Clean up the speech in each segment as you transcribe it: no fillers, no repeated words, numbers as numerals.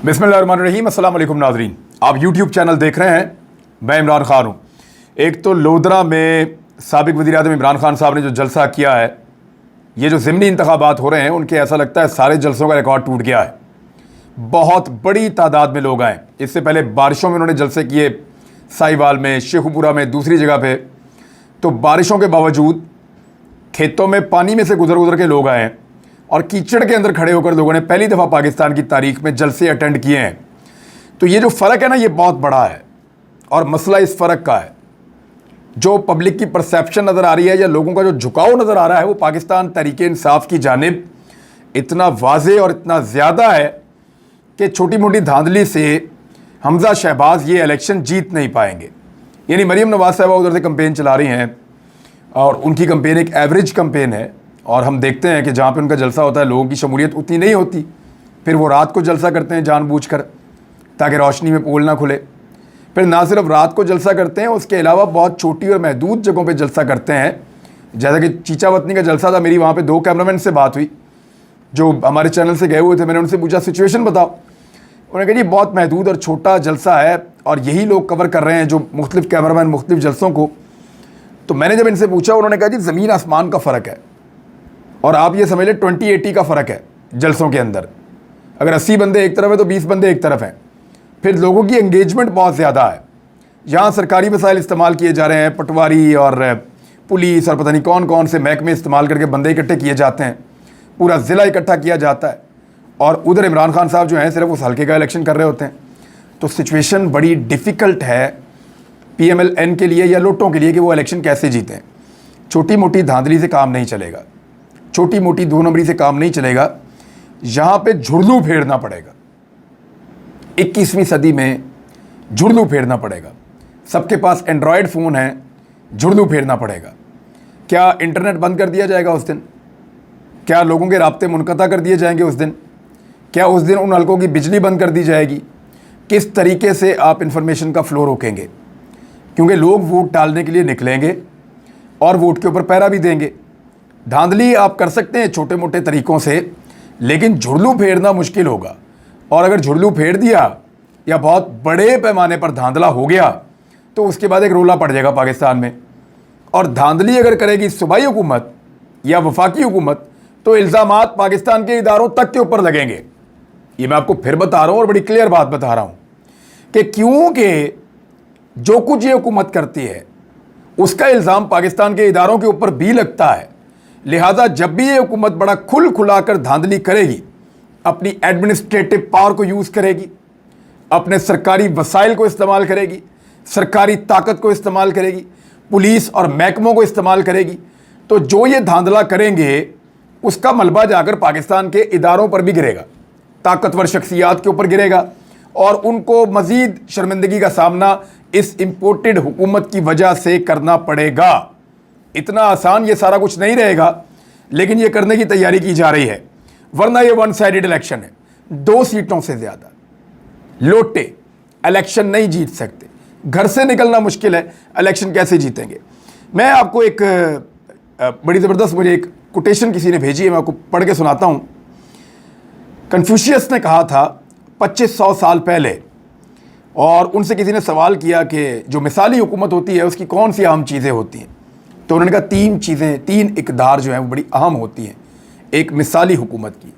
बिस्मिल्लाहिर्रहमानिर्रहीम। अस्सलाम वालेकुम नाज़रीन, आप यूट्यूब चैनल देख रहे हैं। मैं इमरान खान हूँ। एक तो लोधरा में साबिक वज़ीर-ए-आज़म इमरान खान साहब ने जो जलसा किया है, ये जो ज़िमनी इंतखाबात हो रहे हैं उनके ऐसा लगता है सारे जलसों का रिकॉर्ड टूट गया है। बहुत बड़ी तादाद में लोग आए। इससे पहले बारिशों में उन्होंने जलसे किए, साहिवाल में, शेखुपुरा में, दूसरी जगह पे। तो बारिशों के बावजूद खेतों में पानी में से गुजर के लोग आए हैं और कीचड़ के अंदर खड़े होकर लोगों ने पहली दफ़ा पाकिस्तान की तारीख में जलसे अटेंड किए हैं। तो ये जो फ़र्क है ना, ये बहुत बड़ा है और मसला इस फ़र्क का है। जो पब्लिक की परसेप्शन नज़र आ रही है या लोगों का जो झुकाव नज़र आ रहा है, वो पाकिस्तान तहरीक-ए-इंसाफ की जानिब इतना वाज़े और इतना ज़्यादा है कि छोटी मोटी धांधली से हमज़ा शहबाज ये इलेक्शन जीत नहीं पाएंगे। यानी मरीम नवाज़ साहबा उधर से कंपेन चला रही हैं और उनकी कंपेन एक एवरेज कंपेन है। और हम देखते हैं कि जहाँ पे उनका जलसा होता है लोगों की शमूलियत उतनी नहीं होती। फिर वो रात को जलसा करते हैं जानबूझकर ताकि रोशनी में पोल ना खुले। फिर ना सिर्फ रात को जलसा करते हैं, उसके अलावा बहुत छोटी और महदूद जगहों पे जलसा करते हैं। जैसा कि चीचा वतनी का जलसा था, मेरी वहाँ पे 2 कैमरामैन से बात हुई जो हमारे चैनल से गए हुए थे। मैंने उनसे पूछा सिचुएशन बताओ। उन्होंने कहा जी बहुत महदूद और छोटा जलसा है और यही लोग कवर कर रहे हैं जो मुख्तलिफ कैमरामैन मुख्तलिफ जलसों को। तो मैंने जब इनसे पूछा, उन्होंने कहा जी ज़मीन आसमान का फ़र्क है और आप ये समझ लें 20-80 का फ़र्क है जलसों के अंदर। अगर 80 बंदे एक तरफ है तो 20 बंदे एक तरफ हैं। फिर लोगों की एंगेजमेंट बहुत ज़्यादा है। यहाँ सरकारी वसाइल इस्तेमाल किए जा रहे हैं, पटवारी और पुलिस और पता नहीं कौन कौन से महकमे इस्तेमाल करके बंदे इकट्ठे किए जाते हैं, पूरा ज़िला इकट्ठा किया जाता है। और उधर इमरान खान साहब जो हैं सिर्फ उस हल्के का इलेक्शन कर रहे होते हैं। तो सिचुएशन बड़ी डिफ़िकल्ट है PMLN के लिए या लोटों के लिए कि वो इलेक्शन कैसे जीतें। छोटी मोटी धांधली से काम नहीं चलेगा, छोटी मोटी 2 नंबरी से काम नहीं चलेगा। यहाँ पे झुर्लू फेरना पड़ेगा। 21वीं सदी में झुर्लू फेरना पड़ेगा। सबके पास एंड्रॉयड फ़ोन है, झुर्लू फेरना पड़ेगा। क्या इंटरनेट बंद कर दिया जाएगा उस दिन? क्या लोगों के राब्ते मुनक़ता कर दिए जाएंगे उस दिन? क्या उस दिन उन हलकों की बिजली बंद कर दी जाएगी? किस तरीके से आप इंफॉर्मेशन का फ़्लो रोकेंगे? क्योंकि लोग वोट डालने के लिए निकलेंगे और वोट के ऊपर पहरा भी देंगे। धांधली आप कर सकते हैं छोटे मोटे तरीक़ों से, लेकिन झुर्लू फेरना मुश्किल होगा। और अगर झुर्लू फेर दिया या बहुत बड़े पैमाने पर धांधला हो गया तो उसके बाद एक रोला पड़ जाएगा पाकिस्तान में। और धांधली अगर करेगी सूबाई हुकूमत या वफाकी हुकूमत तो इल्ज़ामात पाकिस्तान के इदारों तक के ऊपर लगेंगे। ये मैं आपको फिर बता रहा हूँ और बड़ी क्लियर बात बता रहा हूँ कि क्योंकि जो कुछ ये हुकूमत करती है उसका इल्ज़ाम पाकिस्तान के इदारों के ऊपर भी लगता है। लिहाजा जब भी ये हुकूमत बड़ा खुल खुलाकर धांधली करेगी, अपनी एडमिनिस्ट्रेटिव पावर को यूज़ करेगी, अपने सरकारी वसाइल को इस्तेमाल करेगी, सरकारी ताकत को इस्तेमाल करेगी, पुलिस और महकमों को इस्तेमाल करेगी, तो जो ये धांधला करेंगे उसका मलबा जाकर पाकिस्तान के इदारों पर भी गिरेगा, ताकतवर शख्सियात के ऊपर गिरेगा और उनको मज़ीद शर्मिंदगी का सामना इस इम्पोर्टेड हुकूमत की वजह से करना पड़ेगा। इतना आसान ये सारा कुछ नहीं रहेगा, लेकिन ये करने की तैयारी की जा रही है। वरना ये 1 साइडेड इलेक्शन है। 2 सीटों से ज़्यादा लोटे इलेक्शन नहीं जीत सकते। घर से निकलना मुश्किल है, इलेक्शन कैसे जीतेंगे? मैं आपको एक बड़ी ज़बरदस्त मुझे एक कोटेशन किसी ने भेजी है, मैं आपको पढ़ के सुनाता हूँ। कन्फ्यूशियस ने कहा था 2500 साल पहले, और उनसे किसी ने सवाल किया कि जो मिसाली हुकूमत होती है उसकी कौन सी अहम चीज़ें होती हैं। तो उन्होंने कहा 3 चीज़ें, 3 इक़दार जो हैं वो बड़ी अहम होती हैं एक मिसाली हुकूमत की।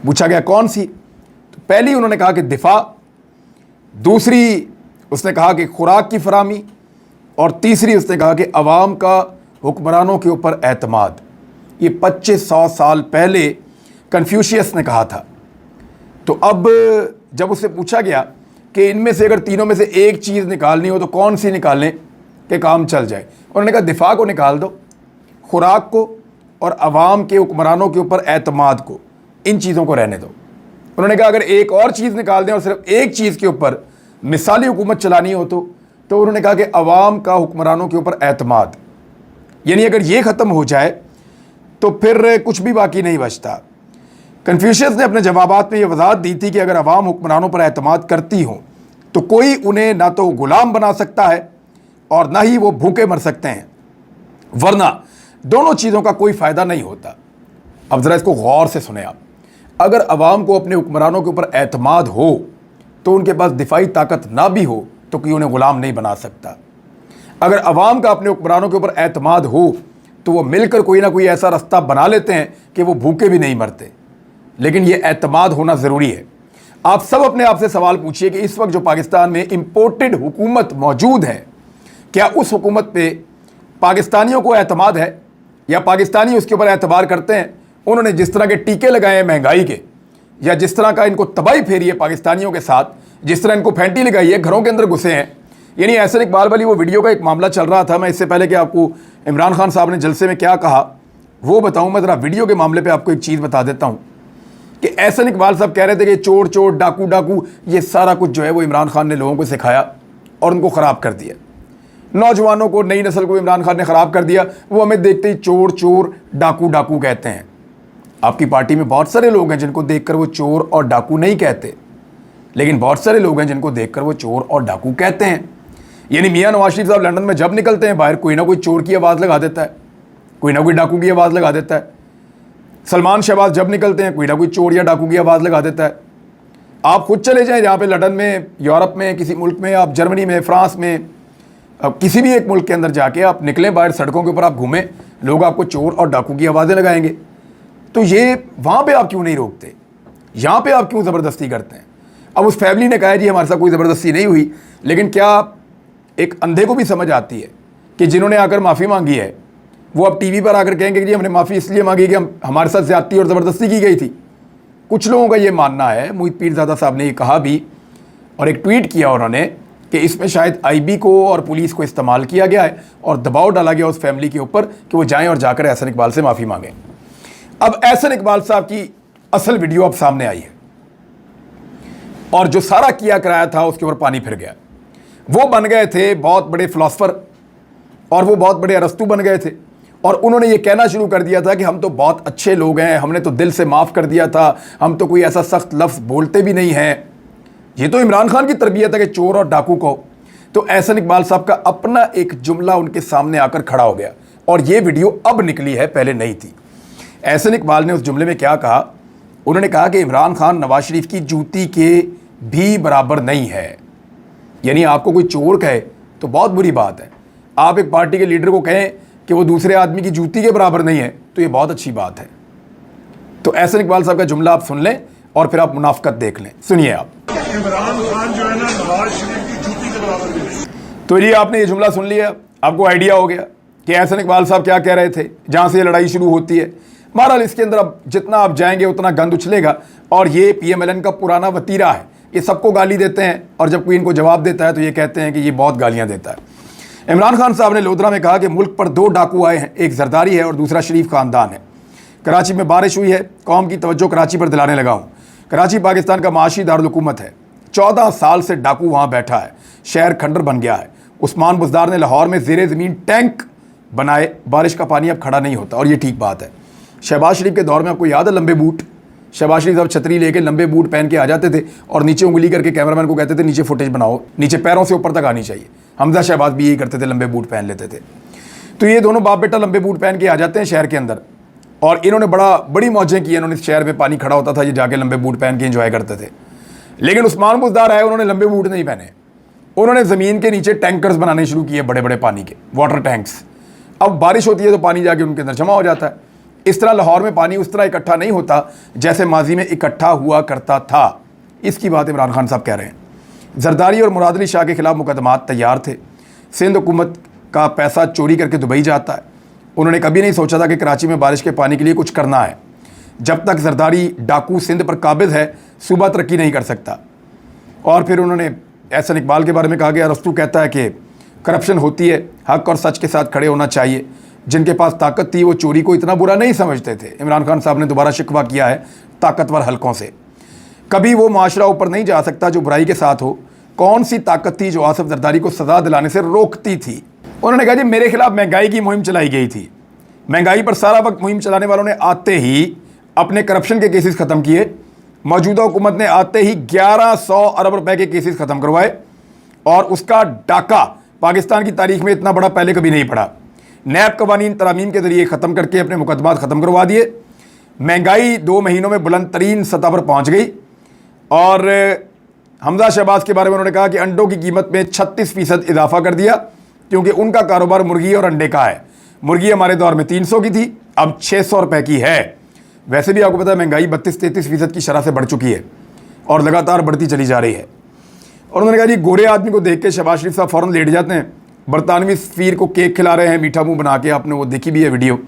पूछा गया कौन सी? तो पहली उन्होंने कहा कि दिफा, दूसरी उसने कहा कि खुराक की फराहमी, और तीसरी उसने कहा कि अवाम का हुक्मरानों के ऊपर एतमाद। ये 2500 साल पहले कन्फ्यूशियस ने कहा था। तो अब जब उससे पूछा गया कि इनमें से अगर तीनों में से एक चीज़ निकालनी हो तो कौन सी निकालें कि काम चल जाए, उन्होंने कहा दिफा को निकाल दो, खुराक को और अवाम के हुक्मरानों के ऊपर एतमाद को, इन चीज़ों को रहने दो। उन्होंने कहा अगर एक और चीज़ निकाल दें और सिर्फ एक चीज़ के ऊपर मिसाली हुकूमत चलानी हो तो उन्होंने कहा कि अवाम का हुक्मरानों के ऊपर एतमाद। यानी अगर ये ख़त्म हो जाए तो फिर कुछ भी बाकी नहीं बचता। कन्फ्यूशियस ने अपने जवाबात में ये वजाहत दी थी कि अगर अवाम हुक्मरानों पर एतमाद करती हो तो कोई उन्हें ना तो गुलाम बना सकता है और ना ही वो भूखे मर सकते हैं, वरना दोनों चीज़ों का कोई फ़ायदा नहीं होता। अब ज़रा इसको गौर से सुने आप। अगर अवाम को अपने हुक्मरानों के ऊपर एतमाद हो तो उनके पास दिफाई ताकत ना भी हो तो कोई उन्हें ग़ुलाम नहीं बना सकता। अगर अवाम का अपने हुक्मरानों के ऊपर एतमाद हो तो वो मिलकर कोई ना कोई ऐसा रास्ता बना लेते हैं कि वो भूखे भी नहीं मरते। लेकिन ये एतमाद होना ज़रूरी है। आप सब अपने आप से सवाल पूछिए कि इस वक्त जो पाकिस्तान में इम्पोर्टेड हुकूमत मौजूद है, क्या उस हुकूमत पे पाकिस्तानियों को एतमाद है या पाकिस्तानी उसके ऊपर एतबार करते हैं? उन्होंने जिस तरह के टीके लगाए हैं महंगाई के, या जिस तरह का इनको तबाही फेरी है पाकिस्तानियों के साथ, जिस तरह इनको फैंटी लगाई है, घरों के अंदर घुसे हैं। यानी एहसन इकबाल वाली वो वीडियो का एक मामला चल रहा था। मैं इससे पहले कि आपको इमरान खान साहब ने जलसे में क्या कहा वो बताऊं, मैं ज़रा वीडियो के मामले पे आपको एक चीज़ बता देता हूं कि एहसन इकबाल साहब कह रहे थे कि चोर चोर, डाकू डाकू, ये सारा कुछ जो है वो इमरान खान ने लोगों को सिखाया और उनको ख़राब कर दिया। नौजवानों को, नई नस्ल को इमरान खान ने ख़राब कर दिया। वो हमें देखते ही चोर चोर, डाकू डाकू कहते हैं। आपकी पार्टी में बहुत सारे लोग हैं जिनको देखकर वो चोर और डाकू नहीं कहते, लेकिन बहुत सारे लोग हैं जिनको देखकर वो चोर और डाकू कहते हैं। यानी मियां नवाज शरीफ साहब लंदन में जब निकलते हैं बाहर, कोई ना कोई चोर की आवाज़ लगा देता है, कोई ना कोई डाकू की आवाज़ लगा देता है। सलमान शहबाज जब निकलते हैं कोई ना कोई चोर या डाकू की आवाज़ लगा देता है। आप खुद चले जाएं जहाँ पे लंदन में, यूरोप में, किसी मुल्क में, आप जर्मनी में, फ्रांस में, किसी भी एक मुल्क के अंदर जाके आप निकलें बाहर, सड़कों के ऊपर आप घूमें, लोग आपको चोर और डाकू की आवाज़ें लगाएंगे। तो ये वहाँ पे आप क्यों नहीं रोकते? यहाँ पे आप क्यों ज़बरदस्ती करते हैं? अब उस फैमिली ने कहा जी हमारे साथ कोई ज़बरदस्ती नहीं हुई, लेकिन क्या एक अंधे को भी समझ आती है कि जिन्होंने आकर माफ़ी मांगी है वो अब टीवी पर आकर कहेंगे कि जी हमने माफ़ी इसलिए मांगी कि हमारे साथ ज़्यादती और ज़बरदस्ती की गई थी। कुछ लोगों का ये मानना है, मोहित पीरज़ादा साहब ने ये कहा भी और एक ट्वीट किया उन्होंने कि इसमें शायद आईबी को और पुलिस को इस्तेमाल किया गया है और दबाव डाला गया उस फैमिली के ऊपर कि वो जाएँ और जाकर एहसन इकबाल से माफ़ी मांगें। अब एहसन इकबाल साहब की असल वीडियो अब सामने आई है और जो सारा किया कराया था उसके ऊपर पानी फिर गया। वो बन गए थे बहुत बड़े फ़िलासफ़र और वो बहुत बड़े अरस्तू बन गए थे और उन्होंने ये कहना शुरू कर दिया था कि हम तो बहुत अच्छे लोग हैं, हमने तो दिल से माफ़ कर दिया था, हम तो कोई ऐसा सख्त लफ्ज़ बोलते भी नहीं हैं। ये तो इमरान खान की तरबियत है कि चोर और डाकू को। तो एहसन इकबाल साहब का अपना एक जुमला उनके सामने आकर खड़ा हो गया और ये वीडियो अब निकली है, पहले नहीं थी। एहसन इकबाल ने उस जुमले में क्या कहा? उन्होंने कहा कि इमरान खान नवाज शरीफ की जूती के भी बराबर नहीं है। यानी आपको कोई चोर कहे तो बहुत बुरी बात है, आप एक पार्टी के लीडर को कहें कि वो दूसरे आदमी की जूती के बराबर नहीं है तो ये बहुत अच्छी बात है। तो एहसन इकबाल साहब का जुमला आप सुन लें और फिर आप मुनाफकत देख लें। सुनिए आप। इमरान खान जो है ना नवाज शरीफ की जूती के बराबर नहीं। तो ये आपने ये जुमला सुन लिया, आपको आइडिया हो गया कि एहसन इकबाल साहब क्या कह रहे थे, जहाँ से ये लड़ाई शुरू होती है। बहरहाल इसके अंदर अब जितना आप जाएंगे उतना गंद उछलेगा और ये PMLN का पुराना वतीरा है। ये सबको गाली देते हैं और जब कोई इनको जवाब देता है तो ये कहते हैं कि ये बहुत गालियां देता है। इमरान खान साहब ने लोधरा में कहा कि मुल्क पर 2 डाकू आए हैं, एक जरदारी है और दूसरा शरीफ खानदान है। कराची में बारिश हुई है, कौम की तवज्जो कराची पर दिलाने लगा हूँ। कराची पाकिस्तान का माशी दारुल हुकूमत है। 14 साल से डाकू वहाँ बैठा है, शहर खंडर बन गया है। उस्मान बुज़दार ने लाहौर में ज़ेरे ज़मीन टैंक बनाए, बारिश का पानी अब खड़ा नहीं होता और ये ठीक बात है। शहबाज शरीफ के दौर में आपको याद है लंबे बूट, शहबाज शरीफ साहब छतरी लेके लंबे बूट पहन के आ जाते थे और नीचे उंगली करके कैमरामैन को कहते थे नीचे फुटेज बनाओ, नीचे पैरों से ऊपर तक आनी चाहिए। हमजा शहबाज भी यही करते थे, लंबे बूट पहन लेते थे। तो ये दोनों बाप बेटा लंबे बूट पहन के आ जाते हैं शहर के अंदर और इन्होंने बड़ी मौजें की। इन्होंने शहर में पानी खड़ा होता था, ये जाके लंबे बूट पहन के एंजॉय करते थे। लेकिन उस्मान बुज़दार आए, उन्होंने लंबे बूट नहीं पहने, उन्होंने ज़मीन के नीचे टैंकर्स बनाने शुरू किए, बड़े बड़े पानी के वाटर टैंक्स। अब बारिश होती है तो पानी जाके उनके अंदर जमा हो जाता है। इस तरह लाहौर में पानी उस तरह इकट्ठा नहीं होता जैसे माजी में इकट्ठा हुआ करता था। इसकी बात इमरान खान साहब कह रहे हैं। जरदारी और मुराद अली शाह के खिलाफ मुकदमात तैयार थे। सिंध हुकूमत का पैसा चोरी करके दुबई जाता है। उन्होंने कभी नहीं सोचा था कि कराची में बारिश के पानी के लिए कुछ करना है। जब तक जरदारी डाकू सिंध पर काबिज है, सूबा तरक्की नहीं कर सकता। और फिर उन्होंने एहसन इकबाल के बारे में कहा कि अरस्तू कहता है कि करप्शन होती है, हक और सच के साथ खड़े होना चाहिए। जिनके पास ताकत थी वो चोरी को इतना बुरा नहीं समझते थे। इमरान खान साहब ने दोबारा शिकवा किया है ताकतवर हलकों से। कभी वो माशरा ऊपर नहीं जा सकता जो बुराई के साथ हो। कौन सी ताकत थी जो आसिफ जरदारी को सज़ा दिलाने से रोकती थी? उन्होंने कहा जी मेरे खिलाफ महंगाई की मुहिम चलाई गई थी। महंगाई पर सारा वक्त मुहिम चलाने वालों ने आते ही अपने करप्शन के केसेस ख़त्म किए। मौजूदा हुकूमत ने आते ही 1100 अरब रुपए के केसेस ख़त्म करवाए और उसका डाका पाकिस्तान की तारीख में इतना बड़ा पहले कभी नहीं पड़ा। नैब कवानीन तरामीम के ज़रिए ख़त्म करके अपने मुकदमात ख़त्म करवा दिए। महंगाई 2 महीनों में बुलंद तरीन सतह पर पहुंच गई। और हमजा शहबाज के बारे में उन्होंने कहा कि अंडों की कीमत में 36% इजाफा कर दिया, क्योंकि उनका कारोबार मुर्गी और अंडे का है। मुर्गी हमारे दौर में 300 की थी, अब 600 रुपये की है। वैसे भी आपको पता है महंगाई 32-33% की शरह से बढ़ चुकी है और लगातार बढ़ती चली जा रही है। और उन्होंने कहा जी गोरे आदमी को देख के शहबाज शरीफ साहब फ़ौरन लेट जाते हैं। बरतानवी सफ़ीर को केक खिला रहे हैं मीठा मुंह बना के, आपने वो देखी भी है वीडियो,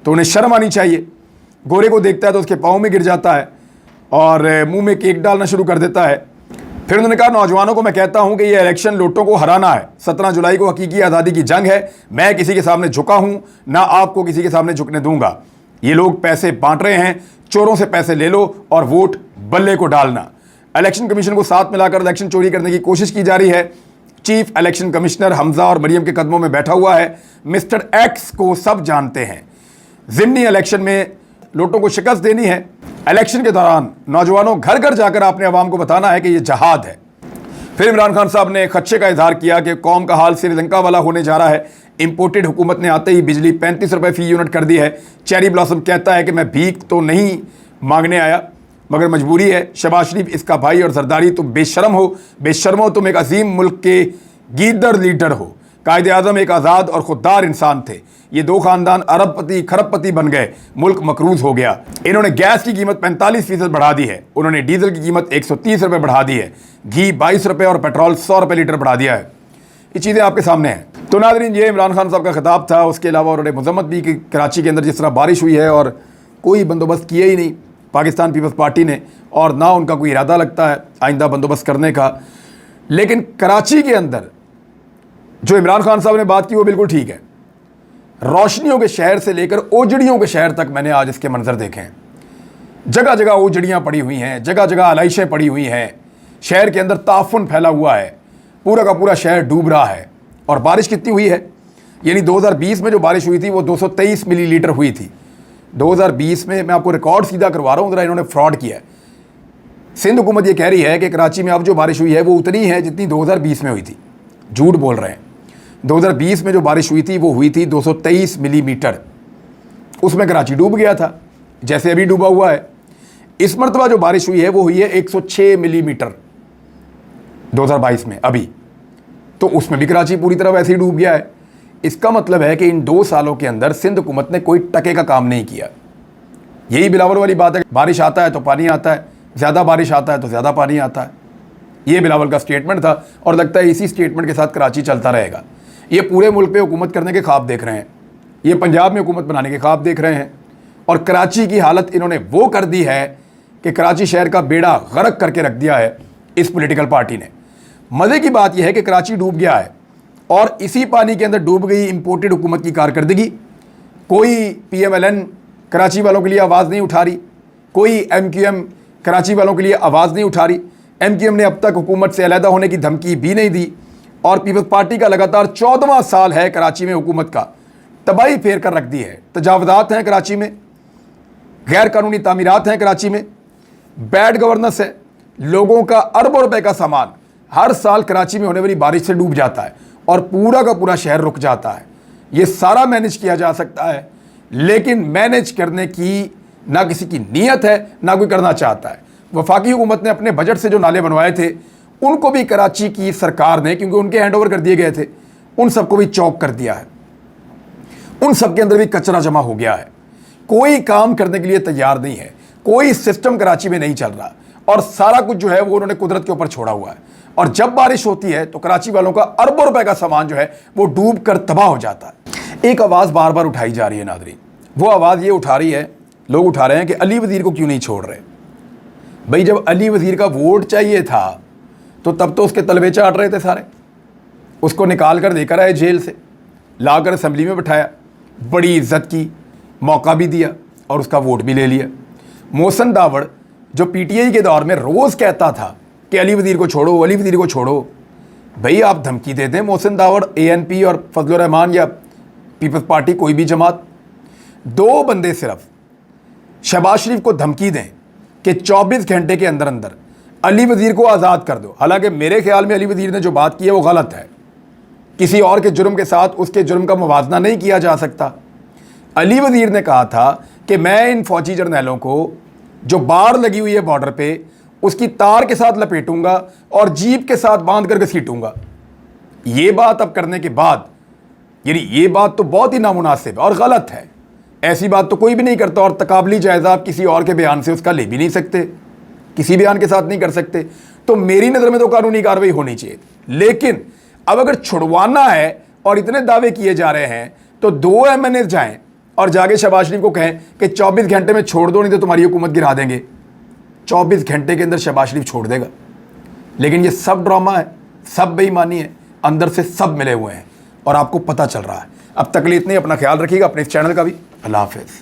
तो उन्हें शर्म आनी चाहिए। गोरे को देखता है तो उसके पाँव में गिर जाता है और मुंह में केक डालना शुरू कर देता है। फिर उन्होंने कहा नौजवानों को मैं कहता हूं कि यह इलेक्शन लोटों को हराना है। 17 जुलाई को हकीकी आज़ादी की जंग है। मैं किसी के सामने झुका हूं, ना आपको किसी के सामने झुकने दूंगा। ये लोग पैसे बांट रहे हैं, चोरों से पैसे ले लो और वोट बल्ले को डालना। इलेक्शन कमीशन को साथ मिलाकर इलेक्शन चोरी करने की कोशिश की जा रही है। चीफ इलेक्शन कमिश्नर हमजा और मरियम के कदमों में बैठा हुआ है। मिस्टर एक्स को सब जानते हैं। ज़िमनी इलेक्शन में लोटों को शिकस्त देनी है। इलेक्शन के दौरान नौजवानों घर घर जाकर आपने अवाम को बताना है कि यह जहाद है। फिर इमरान खान साहब ने खदशे का इजहार किया कि कौम का हाल श्रीलंका वाला होने जा रहा है। इंपोर्टेड हुकूमत ने आते ही बिजली 35 रुपये फी यूनिट कर दी है। चेरी ब्लॉसम कहता है कि मैं भीख तो नहीं मांगने आया मगर मजबूरी है। शहबाज शरीफ इसका भाई और जरदारी तुम बेशर्म हो। बेशर्मो तुम एक अजीम मुल्क के गीदड़ लीडर हो। कायदे आज़म एक आज़ाद और खुददार इंसान थे। ये दो खानदान अरबपति खरबपति बन गए, मुल्क मकरूज हो गया। इन्होंने गैस की कीमत 45% बढ़ा दी है। उन्होंने डीजल की कीमत 130 रुपये बढ़ा दी है। घी 22 रुपये और पेट्रोल 100 रुपये लीटर बढ़ा दिया है। ये चीज़ें आपके सामने हैं। तो नाज़रीन, ये इमरान खान साहब का खिताब था। उसके अलावा उन्होंने मजम्मत भी कि कराची के अंदर जिस तरह बारिश हुई है और कोई बंदोबस्त किया ही नहीं पाकिस्तान पीपल्स पार्टी ने, और ना उनका कोई इरादा लगता है आइंदा बंदोबस्त करने का। लेकिन कराची के अंदर जो इमरान खान साहब ने बात की वो बिल्कुल ठीक है। रोशनियों के शहर से लेकर ओजड़ियों के शहर तक मैंने आज इसके मंजर देखे हैं। जगह जगह ओजड़ियाँ पड़ी हुई हैं, जगह जगह आलाइशें पड़ी हुई हैं। शहर के अंदर ताफुन फैला हुआ है, पूरा का पूरा शहर डूब रहा है। और बारिश कितनी हुई है, यानी 2020 में जो बारिश हुई थी वो 223 मिलीलीटर हुई थी। 2020 में, मैं आपको रिकॉर्ड सीधा करवा रहा हूँ, ज़रा इन्होंने फ्रॉड किया है। सिंध हुकूमत ये कह रही है कि कराची में अब जो बारिश हुई है वो उतनी है जितनी 2020 में हुई थी। झूठ बोल रहे हैं। 2020 में जो बारिश हुई थी वो हुई थी 223 मिलीमीटर। उसमें कराची डूब गया था, जैसे अभी डूबा हुआ है। इस मरतबा जो बारिश हुई है वो हुई है 106 मिलीमीटर 2022 में अभी, तो उसमें भी कराची पूरी तरह वैसे ही डूब गया है। इसका मतलब है कि इन 2 सालों के अंदर सिंध हुकूमत ने कोई टके का काम नहीं किया। यही बिलावल वाली बात है, बारिश आता है तो पानी आता है, ज़्यादा बारिश आता है तो ज़्यादा पानी आता है। ये बिलावल का स्टेटमेंट था और लगता है इसी स्टेटमेंट के साथ कराची चलता रहेगा। ये पूरे मुल्क पे हुकूमत करने के ख्वाब देख रहे हैं, ये पंजाब में हुकूमत बनाने के ख्वाब देख रहे हैं। और कराची की हालत इन्होंने वो कर दी है कि कराची शहर का बेड़ा गर्क करके रख दिया है इस पॉलिटिकल पार्टी ने। मज़े की बात यह है कि कराची डूब गया है और इसी पानी के अंदर डूब गई इंपोर्टेड हुकूमत की कारकर्दगी। कोई PMLN कराची वालों के लिए आवाज़ नहीं उठा रही, कोई MQM कराची वालों के लिए आवाज़ नहीं उठा रही। MQM ने अब तक हुकूमत से अलहदा होने की धमकी भी नहीं दी। और पीपल्स पार्टी का लगातार 14वां साल है कराची में हुकूमत का, तबाही फेर कर रख दी है। तजावज़ात हैं कराची में, गैर कानूनी तामीरात हैं कराची में, बैड गवर्नेंस है। लोगों का अरबों रुपए का सामान हर साल कराची में होने वाली बारिश से डूब जाता है और पूरा का पूरा शहर रुक जाता है। ये सारा मैनेज किया जा सकता है, लेकिन मैनेज करने की ना किसी की नीयत है ना कोई करना चाहता है। वफाकी हुकूमत ने अपने बजट से जो नाले बनवाए थे उनको भी कराची की सरकार ने, क्योंकि उनके हैंड ओवर कर दिए गए थे, उन सबको भी चौक कर दिया है। उन सब के अंदर भी कचरा जमा हो गया है। कोई काम करने के लिए तैयार नहीं है, कोई सिस्टम कराची में नहीं चल रहा और सारा कुछ जो है वो उन्होंने कुदरत के ऊपर छोड़ा हुआ है। और जब बारिश होती है तो कराची वालों का अरबों रुपए का सामान जो है वो डूब कर तबाह हो जाता है। एक आवाज़ बार बार उठाई जा रही है नाज़रीन, वो आवाज़ ये उठा रही है, लोग उठा रहे हैं कि अली वज़ीर को क्यों नहीं छोड़ रहे। भाई जब अली वज़ीर का वोट चाहिए था तो तब तो उसके तलवे चाट रहे थे सारे। उसको निकाल कर लेकर आए जेल से, लाकर असेंबली में बिठाया, बड़ी इज्जत की, मौका भी दिया और उसका वोट भी ले लिया। मोहसिन दावड़ जो PTI के दौर में रोज़ कहता था कि अली वज़ीर को छोड़ो, अली वज़ीर को छोड़ो, भाई आप धमकी देते हैं मोहसिन दावड़, ANP और फजलुर रहमान या पीपल्स पार्टी कोई भी जमात, 2 बंदे सिर्फ शहबाज शरीफ को धमकी दें कि 24 घंटे के अंदर अंदर अली वज़ीर को आज़ाद कर दो। हालांकि मेरे ख्याल में अली वज़ीर ने जो बात की है वो गलत है। किसी और के जुर्म के साथ उसके जुर्म का मुवाजना नहीं किया जा सकता। अली वज़ीर ने कहा था कि मैं इन फौजी जर्नैलों को जो बाड़ लगी हुई है बॉर्डर पे उसकी तार के साथ लपेटूंगा और जीप के साथ बांध कर घसीटूंगा। ये बात अब करने के बाद यानी ये बात तो बहुत ही नामुनासिब और गलत है। ऐसी बात तो कोई भी नहीं करता और तकाबली जायज़ा आप किसी और के बयान से उसका ले भी नहीं सकते, किसी बयान के साथ नहीं कर सकते। तो मेरी नज़र में तो कानूनी कार्रवाई होनी चाहिए। लेकिन अब अगर छुड़वाना है और इतने दावे किए जा रहे हैं तो 2 MNA जाएं और जाके शहबाज शरीफ को कहें कि 24 घंटे में छोड़ दो, नहीं तो तुम्हारी हुकूमत गिरा देंगे। 24 घंटे के अंदर शहबाज शरीफ छोड़ देगा। लेकिन ये सब ड्रामा है, सब बेईमानी है, अंदर से सब मिले हुए हैं और आपको पता चल रहा है। अब तक के लिए इतने, अपना ख्याल रखिएगा, अपने इस चैनल का भी। अल्लाह हाफिज़।